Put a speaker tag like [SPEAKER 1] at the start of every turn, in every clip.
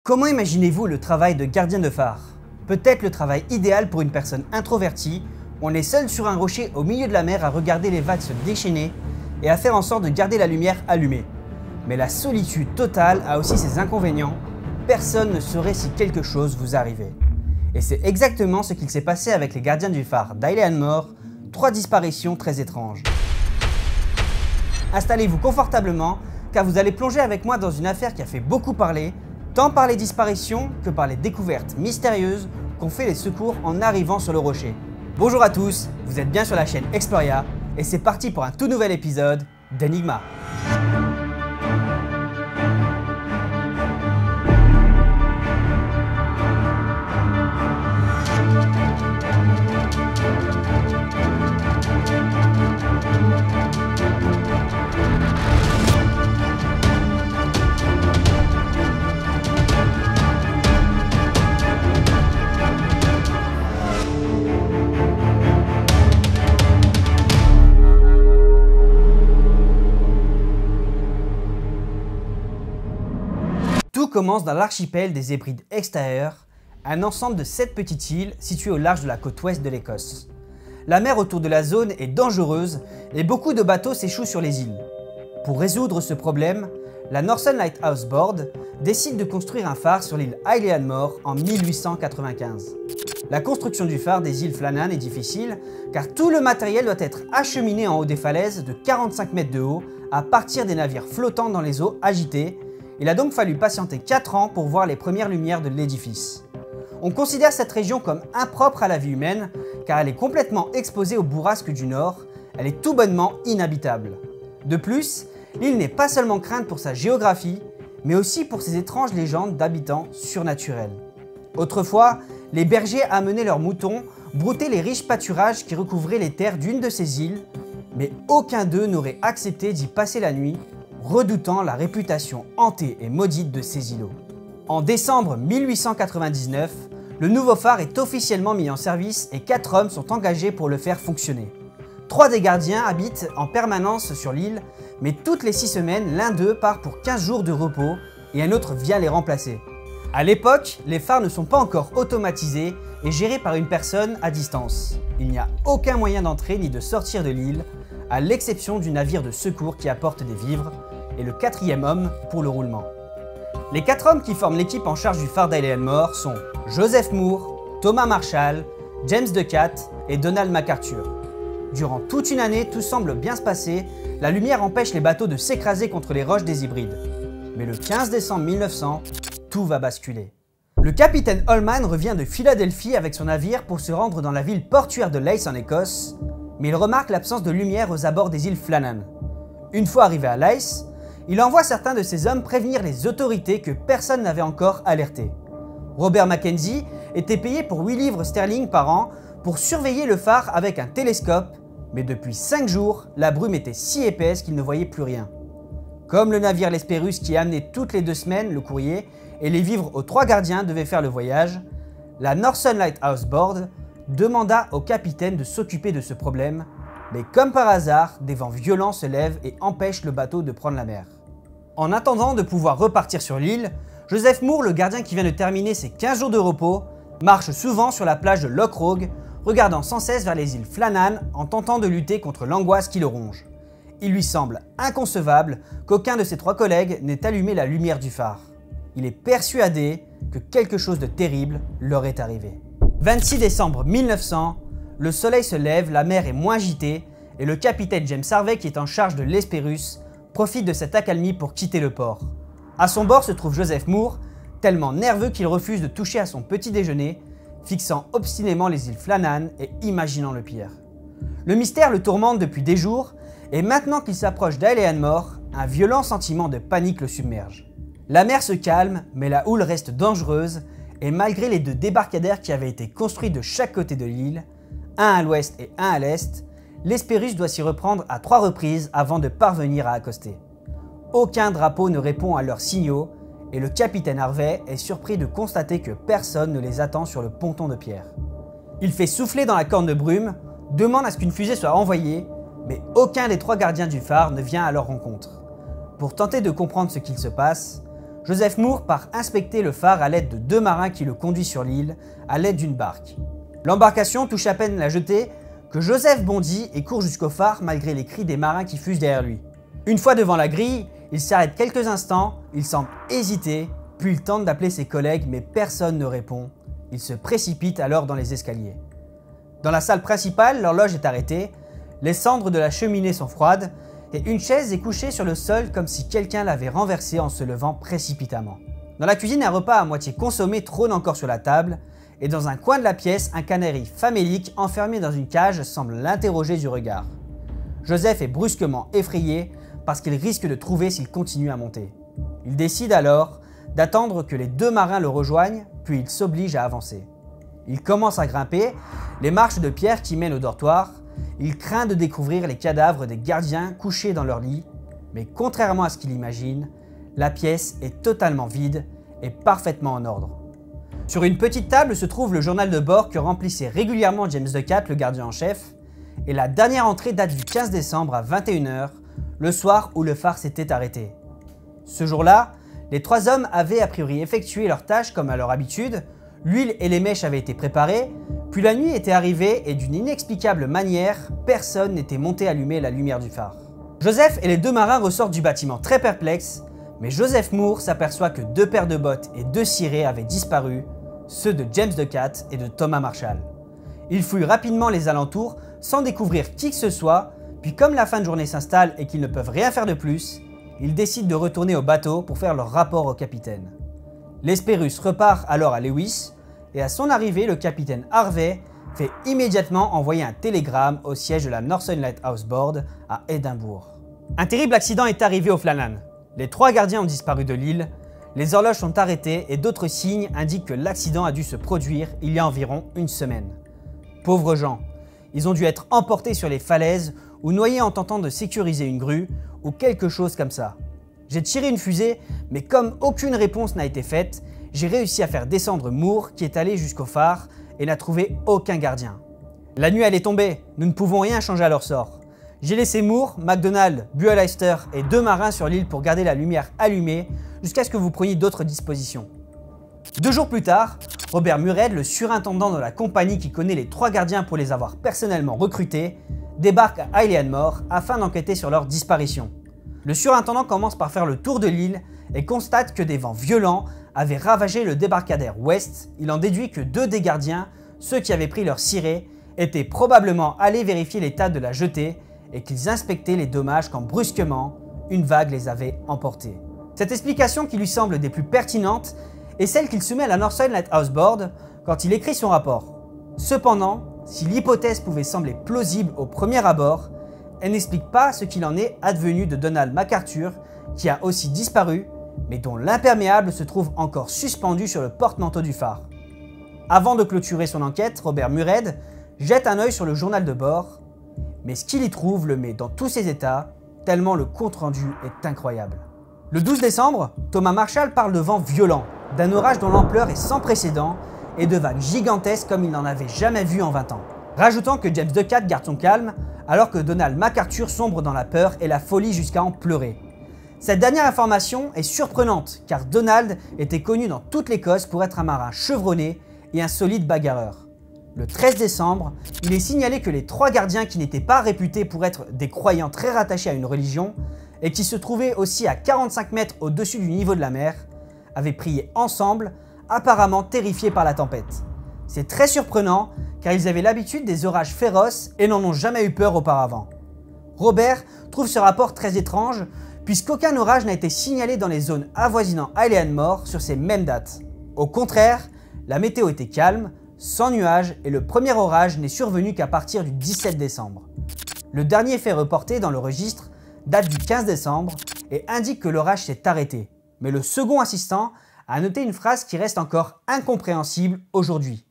[SPEAKER 1] Comment imaginez-vous le travail de gardien de phare? Peut-être le travail idéal pour une personne introvertie, où on est seul sur un rocher au milieu de la mer à regarder les vagues se déchaîner et à faire en sorte de garder la lumière allumée. Mais la solitude totale a aussi ses inconvénients. Personne ne saurait si quelque chose vous arrivait. Et c'est exactement ce qu'il s'est passé avec les gardiens du phare d'Isle Moore, 3 disparitions très étranges. Installez-vous confortablement car vous allez plonger avec moi dans une affaire qui a fait beaucoup parler, tant par les disparitions que par les découvertes mystérieuses qu'ont fait les secours en arrivant sur le rocher. Bonjour à tous, vous êtes bien sur la chaîne Exploria et c'est parti pour un tout nouvel épisode d'Enigma. Tout commence dans l'archipel des Hébrides extérieures, un ensemble de 7 petites îles situées au large de la côte ouest de l'Écosse. La mer autour de la zone est dangereuse et beaucoup de bateaux s'échouent sur les îles. Pour résoudre ce problème, la Northern Lighthouse Board décide de construire un phare sur l'île Isle Moore en 1895. La construction du phare des îles Flannan est difficile car tout le matériel doit être acheminé en haut des falaises de 45 mètres de haut à partir des navires flottants dans les eaux agitées. Il a donc fallu patienter 4 ans pour voir les premières lumières de l'édifice. On considère cette région comme impropre à la vie humaine car elle est complètement exposée aux bourrasques du nord, elle est tout bonnement inhabitable. De plus, l'île n'est pas seulement crainte pour sa géographie, mais aussi pour ses étranges légendes d'habitants surnaturels. Autrefois, les bergers amenaient leurs moutons brouter les riches pâturages qui recouvraient les terres d'une de ces îles, mais aucun d'eux n'aurait accepté d'y passer la nuit, redoutant la réputation hantée et maudite de ces îlots. En décembre 1899, le nouveau phare est officiellement mis en service et 4 hommes sont engagés pour le faire fonctionner. 3 des gardiens habitent en permanence sur l'île, mais toutes les 6 semaines, l'un d'eux part pour 15 jours de repos et un autre vient les remplacer. À l'époque, les phares ne sont pas encore automatisés et gérés par une personne à distance. Il n'y a aucun moyen d'entrer ni de sortir de l'île, à l'exception du navire de secours qui apporte des vivres, et le 4e homme pour le roulement. Les 4 hommes qui forment l'équipe en charge du phare d'Isle Moore sont Joseph Moore, Thomas Marshall, James Decat et Donald MacArthur. Durant toute une année, tout semble bien se passer, la lumière empêche les bateaux de s'écraser contre les roches des Hébrides. Mais le 15 décembre 1900, tout va basculer. Le capitaine Holman revient de Philadelphie avec son navire pour se rendre dans la ville portuaire de Lace en Écosse, mais il remarque l'absence de lumière aux abords des îles Flannan. Une fois arrivé à Lace, il envoie certains de ses hommes prévenir les autorités que personne n'avait encore alerté. Robert Mackenzie était payé pour 8 livres sterling par an pour surveiller le phare avec un télescope, mais depuis 5 jours, la brume était si épaisse qu'il ne voyait plus rien. Comme le navire l'Hespérus qui amenait toutes les 2 semaines le courrier et les vivres aux 3 gardiens devaient faire le voyage, la Northern Lighthouse Board demanda au capitaine de s'occuper de ce problème, mais comme par hasard, des vents violents se lèvent et empêchent le bateau de prendre la mer. En attendant de pouvoir repartir sur l'île, Joseph Moore, le gardien qui vient de terminer ses 15 jours de repos, marche souvent sur la plage de Loch Rogue, regardant sans cesse vers les îles Flannan en tentant de lutter contre l'angoisse qui le ronge. Il lui semble inconcevable qu'aucun de ses 3 collègues n'ait allumé la lumière du phare. Il est persuadé que quelque chose de terrible leur est arrivé. 26 décembre 1900, le soleil se lève, la mer est moins agitée et le capitaine James Harvey qui est en charge de l'Hespérus profite de cette accalmie pour quitter le port. À son bord se trouve Joseph Moore, tellement nerveux qu'il refuse de toucher à son petit déjeuner, fixant obstinément les îles Flannan et imaginant le pire. Le mystère le tourmente depuis des jours et maintenant qu'il s'approche d'Isle Moore, un violent sentiment de panique le submerge. La mer se calme, mais la houle reste dangereuse et malgré les 2 débarcadères qui avaient été construits de chaque côté de l'île, un à l'ouest et un à l'est, l'Hespérus doit s'y reprendre à 3 reprises avant de parvenir à accoster. Aucun drapeau ne répond à leurs signaux et le capitaine Harvey est surpris de constater que personne ne les attend sur le ponton de pierre. Il fait souffler dans la corne de brume, demande à ce qu'une fusée soit envoyée, mais aucun des 3 gardiens du phare ne vient à leur rencontre. Pour tenter de comprendre ce qu'il se passe, Joseph Moore part inspecter le phare à l'aide de 2 marins qui le conduisent sur l'île à l'aide d'une barque. L'embarcation touche à peine la jetée que Joseph bondit et court jusqu'au phare malgré les cris des marins qui fusent derrière lui. Une fois devant la grille, il s'arrête quelques instants, il semble hésiter, puis il tente d'appeler ses collègues mais personne ne répond. Il se précipite alors dans les escaliers. Dans la salle principale, l'horloge est arrêtée, les cendres de la cheminée sont froides et une chaise est couchée sur le sol comme si quelqu'un l'avait renversée en se levant précipitamment. Dans la cuisine, un repas à moitié consommé trône encore sur la table et dans un coin de la pièce, un canari famélique enfermé dans une cage semble l'interroger du regard. Joseph est brusquement effrayé parce qu'il risque de trouver s'il continue à monter. Il décide alors d'attendre que les 2 marins le rejoignent, puis il s'oblige à avancer. Il commence à grimper les marches de pierre qui mènent au dortoir. Il craint de découvrir les cadavres des gardiens couchés dans leur lit, mais contrairement à ce qu'il imagine, la pièce est totalement vide et parfaitement en ordre. Sur une petite table se trouve le journal de bord que remplissait régulièrement James Ducat, le gardien en chef, et la dernière entrée date du 15 décembre à 21 h, le soir où le phare s'était arrêté. Ce jour-là, les 3 hommes avaient a priori effectué leurs tâches comme à leur habitude, l'huile et les mèches avaient été préparées, puis la nuit était arrivée et d'une inexplicable manière, personne n'était monté allumer la lumière du phare. Joseph et les 2 marins ressortent du bâtiment très perplexes, mais Joseph Moore s'aperçoit que 2 paires de bottes et 2 cirés avaient disparu, ceux de James Ducat et de Thomas Marshall. Il fouille rapidement les alentours sans découvrir qui que ce soit, puis comme la fin de journée s'installe et qu'ils ne peuvent rien faire de plus, ils décident de retourner au bateau pour faire leur rapport au capitaine. L'Hespérus repart alors à Lewis et à son arrivée, le capitaine Harvey fait immédiatement envoyer un télégramme au siège de la Northern Lighthouse Board à Édimbourg. Un terrible accident est arrivé au Flannan. Les 3 gardiens ont disparu de l'île, les horloges sont arrêtées et d'autres signes indiquent que l'accident a dû se produire il y a environ une semaine. Pauvres gens, ils ont dû être emportés sur les falaises ou noyés en tentant de sécuriser une grue ou quelque chose comme ça. J'ai tiré une fusée, mais comme aucune réponse n'a été faite, j'ai réussi à faire descendre Moore qui est allé jusqu'au phare et n'a trouvé aucun gardien. La nuit elle est tombée, nous ne pouvons rien changer à leur sort. J'ai laissé Moore, MacDonald, Buell-Heister et 2 marins sur l'île pour garder la lumière allumée jusqu'à ce que vous preniez d'autres dispositions. 2 jours plus tard, Robert Mured, le surintendant de la compagnie qui connaît les 3 gardiens pour les avoir personnellement recrutés, débarque à Isle and More afin d'enquêter sur leur disparition. Le surintendant commence par faire le tour de l'île et constate que des vents violents avaient ravagé le débarcadère ouest. Il en déduit que 2 des gardiens, ceux qui avaient pris leur ciré, étaient probablement allés vérifier l'état de la jetée et qu'ils inspectaient les dommages quand brusquement, une vague les avait emportés. Cette explication qui lui semble des plus pertinentes est celle qu'il soumet à la Northern Lighthouse Board quand il écrit son rapport. Cependant, si l'hypothèse pouvait sembler plausible au premier abord, elle n'explique pas ce qu'il en est advenu de Donald MacArthur, qui a aussi disparu, mais dont l'imperméable se trouve encore suspendu sur le porte-manteau du phare. Avant de clôturer son enquête, Robert Mured jette un œil sur le journal de bord, mais ce qu'il y trouve le met dans tous ses états, tellement le compte-rendu est incroyable. Le 12 décembre, Thomas Marshall parle de vents violents, d'un orage dont l'ampleur est sans précédent et de vagues gigantesques comme il n'en avait jamais vu en 20 ans. Rajoutant que James Ducat garde son calme, alors que Donald MacArthur sombre dans la peur et la folie jusqu'à en pleurer. Cette dernière information est surprenante, car Donald était connu dans toute l'Écosse pour être un marin chevronné et un solide bagarreur. Le 13 décembre, il est signalé que les 3 gardiens qui n'étaient pas réputés pour être des croyants très rattachés à une religion, et qui se trouvaient aussi à 45 mètres au-dessus du niveau de la mer, avaient prié ensemble, apparemment terrifiés par la tempête. C'est très surprenant, car ils avaient l'habitude des orages féroces et n'en ont jamais eu peur auparavant. Robert trouve ce rapport très étrange, puisqu'aucun orage n'a été signalé dans les zones avoisinant Isle and More sur ces mêmes dates. Au contraire, la météo était calme, sans nuages, et le premier orage n'est survenu qu'à partir du 17 décembre. Le dernier fait reporté dans le registre date du 15 décembre et indique que l'orage s'est arrêté. Mais le second assistant a noté une phrase qui reste encore incompréhensible aujourd'hui.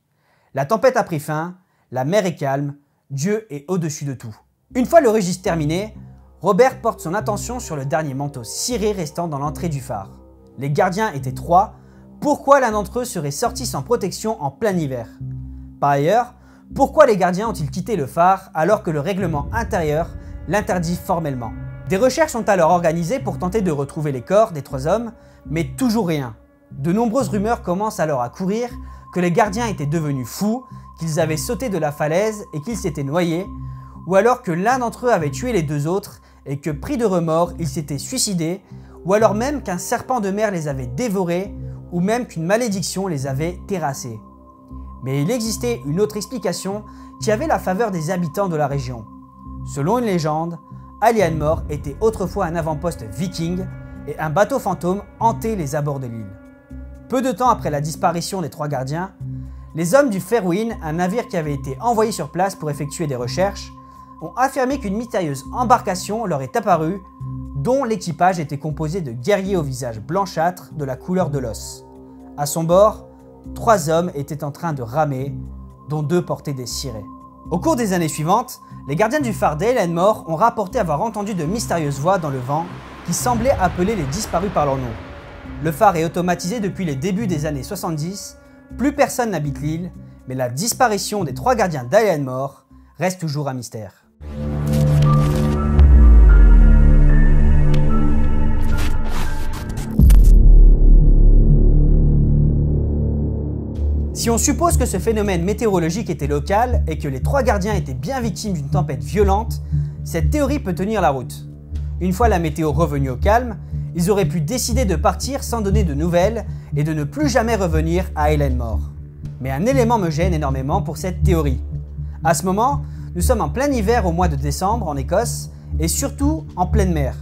[SPEAKER 1] La tempête a pris fin, la mer est calme, Dieu est au-dessus de tout. Une fois le registre terminé, Robert porte son attention sur le dernier manteau ciré restant dans l'entrée du phare. Les gardiens étaient 3, pourquoi l'un d'entre eux serait sorti sans protection en plein hiver? Par ailleurs, pourquoi les gardiens ont-ils quitté le phare alors que le règlement intérieur l'interdit formellement? Des recherches sont alors organisées pour tenter de retrouver les corps des 3 hommes, mais toujours rien. De nombreuses rumeurs commencent alors à courir que les gardiens étaient devenus fous, qu'ils avaient sauté de la falaise et qu'ils s'étaient noyés, ou alors que l'un d'entre eux avait tué les deux autres et que, pris de remords, ils s'étaient suicidés, ou alors même qu'un serpent de mer les avait dévorés, ou même qu'une malédiction les avait terrassés. Mais il existait une autre explication qui avait la faveur des habitants de la région. Selon une légende, Alianmore était autrefois un avant-poste viking et un bateau fantôme hantait les abords de l'île. Peu de temps après la disparition des trois gardiens, les hommes du Fairwind, un navire qui avait été envoyé sur place pour effectuer des recherches, ont affirmé qu'une mystérieuse embarcation leur est apparue, dont l'équipage était composé de guerriers au visage blanchâtre de la couleur de l'os. À son bord, 3 hommes étaient en train de ramer, dont 2 portaient des cirés. Au cours des années suivantes, les gardiens du phare d'Alianmore ont rapporté avoir entendu de mystérieuses voix dans le vent qui semblaient appeler les disparus par leur nom. Le phare est automatisé depuis les débuts des années 70, plus personne n'habite l'île, mais la disparition des 3 gardiens d'Alianmore reste toujours un mystère. Si on suppose que ce phénomène météorologique était local et que les 3 gardiens étaient bien victimes d'une tempête violente, cette théorie peut tenir la route. Une fois la météo revenue au calme, ils auraient pu décider de partir sans donner de nouvelles et de ne plus jamais revenir à Alianmore. Mais un élément me gêne énormément pour cette théorie. À ce moment, nous sommes en plein hiver au mois de décembre en Écosse et surtout en pleine mer.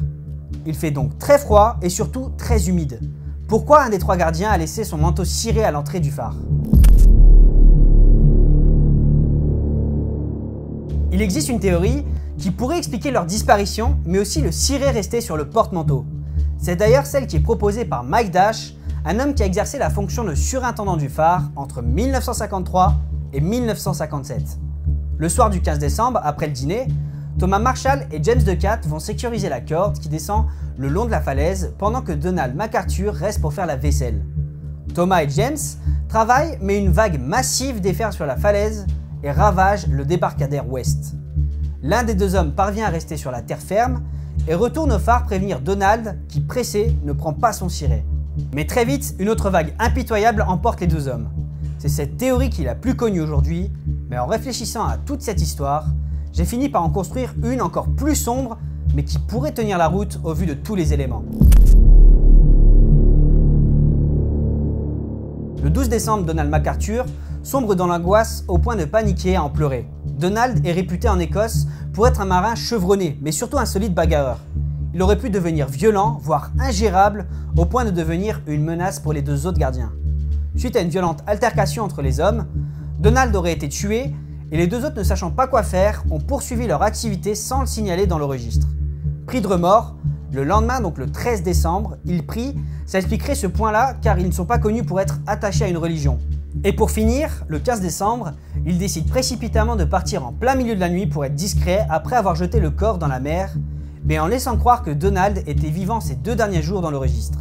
[SPEAKER 1] Il fait donc très froid et surtout très humide. Pourquoi un des 3 gardiens a laissé son manteau ciré à l'entrée du phare ? Il existe une théorie qui pourrait expliquer leur disparition, mais aussi le ciré resté sur le porte-manteau. C'est d'ailleurs celle qui est proposée par Mike Dash, un homme qui a exercé la fonction de surintendant du phare entre 1953 et 1957. Le soir du 15 décembre, après le dîner, Thomas Marshall et James DeCat vont sécuriser la corde qui descend le long de la falaise pendant que Donald MacArthur reste pour faire la vaisselle. Thomas et James travaillent, mais une vague massive déferle sur la falaise et ravage le débarcadère ouest. L'un des 2 hommes parvient à rester sur la terre ferme et retourne au phare prévenir Donald qui, pressé, ne prend pas son ciré. Mais très vite, une autre vague impitoyable emporte les 2 hommes. C'est cette théorie qui est la plus connue aujourd'hui, mais en réfléchissant à toute cette histoire, j'ai fini par en construire une encore plus sombre, mais qui pourrait tenir la route au vu de tous les éléments. Le 12 décembre, Donald MacArthur sombre dans l'angoisse au point de paniquer et en pleurer. Donald est réputé en Écosse pour être un marin chevronné, mais surtout un solide bagarreur. Il aurait pu devenir violent, voire ingérable, au point de devenir une menace pour les 2 autres gardiens. Suite à une violente altercation entre les hommes, Donald aurait été tué et les 2 autres, ne sachant pas quoi faire, ont poursuivi leur activité sans le signaler dans le registre. Pris de remords, le lendemain, donc le 13 décembre, ils prient, ça expliquerait ce point-là car ils ne sont pas connus pour être attachés à une religion. Et pour finir, le 15 décembre, ils décident précipitamment de partir en plein milieu de la nuit pour être discrets après avoir jeté le corps dans la mer, mais en laissant croire que Donald était vivant ces 2 derniers jours dans le registre.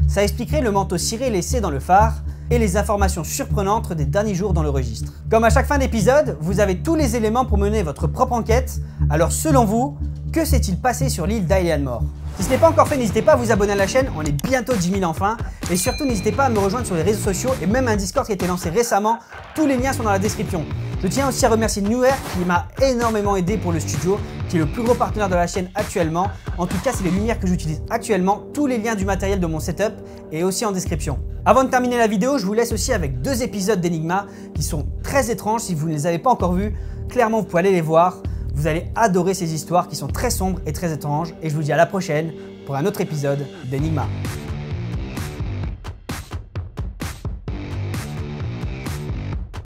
[SPEAKER 1] Ça expliquerait le manteau ciré laissé dans le phare et les informations surprenantes des derniers jours dans le registre. Comme à chaque fin d'épisode, vous avez tous les éléments pour mener votre propre enquête, alors selon vous, que s'est-il passé sur l'île d'Alianmore ? Si ce n'est pas encore fait, n'hésitez pas à vous abonner à la chaîne, on est bientôt 10 000 enfin. Et surtout, n'hésitez pas à me rejoindre sur les réseaux sociaux et même un Discord qui a été lancé récemment. Tous les liens sont dans la description. Je tiens aussi à remercier Newer qui m'a énormément aidé pour le studio, qui est le plus gros partenaire de la chaîne actuellement. En tout cas, c'est les lumières que j'utilise actuellement. Tous les liens du matériel de mon setup est aussi en description. Avant de terminer la vidéo, je vous laisse aussi avec 2 épisodes d'Enigma qui sont très étranges. Si vous ne les avez pas encore vus, clairement, vous pouvez aller les voir. Vous allez adorer ces histoires qui sont très sombres et très étranges. Et je vous dis à la prochaine pour un autre épisode d'Enigma.